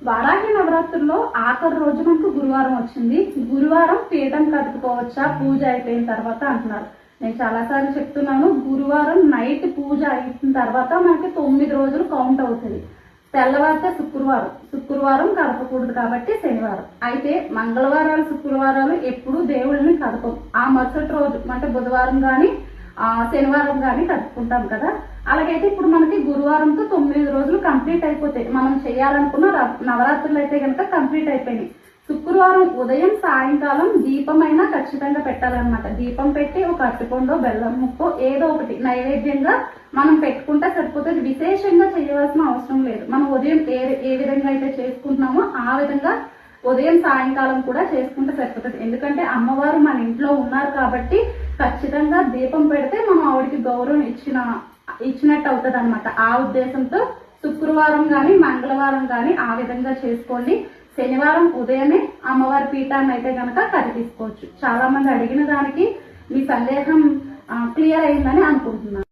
వారాహి నవరాత్రుల్లో ఆఖరి రోజు మనకు గురువారం వచ్చింది. గురువారం పీఠం కట్టుకోవచ్చా పూజ అయిపోయిన తర్వాత అంటున్నారు. నేను చాలాసార్లు చెప్తున్నాను, గురువారం నైట్ పూజ అయిన తర్వాత మనకి 9 రోజులు కౌంట్ అవుతుంది. తెల్లవారితే శుక్రవారం కదపకూడదు కాబట్టి శనివారం. అయితే మంగళవారాలు శుక్రవారాలు ఎప్పుడు దేవుళ్ళని కదపం. ఆ మరుసటి రోజు అంటే బుధవారం కానీ శనివారం కానీ కదుపుకుంటాం కదా. అలాగైతే ఇప్పుడు మనకి గురువారంతో 9 రోజులు కంప్లీట్ అయిపోతాయి. మనం చేయాలనుకున్న నవరాత్రులు అయితే కనుక కంప్లీట్ అయిపోయినాయి. శుక్రవారం ఉదయం సాయంకాలం దీపమైనా ఖచ్చితంగా పెట్టాలన్నమాట. దీపం పెట్టి ఒక అరటిపండు బెల్లం ముక్కో ఏదో ఒకటి నైవేద్యంగా మనం పెట్టుకుంటే సరిపోతుంది. విశేషంగా చేయవలసిన అవసరం లేదు. మనం ఉదయం ఏ విధంగా అయితే చేసుకుంటున్నామో ఆ విధంగా ఉదయం సాయంకాలం కూడా చేసుకుంటే సరిపోతుంది. ఎందుకంటే అమ్మవారు మన ఇంట్లో ఉన్నారు కాబట్టి ఖచ్చితంగా దీపం పెడితే మనం ఆవిడకి గౌరవం ఇచ్చినట్టు అవుతుంది అనమాట. ఆ ఉద్దేశంతో శుక్రవారం కానీ మంగళవారం కానీ ఆ విధంగా చేసుకోండి. శనివారం ఉదయమే అమ్మవారి పీఠాన్ని అయితే కనుక కదిలించుకోవచ్చు. చాలా మంది అడిగిన దానికి మీ సందేహం క్లియర్ అయిందని అనుకుంటున్నాను.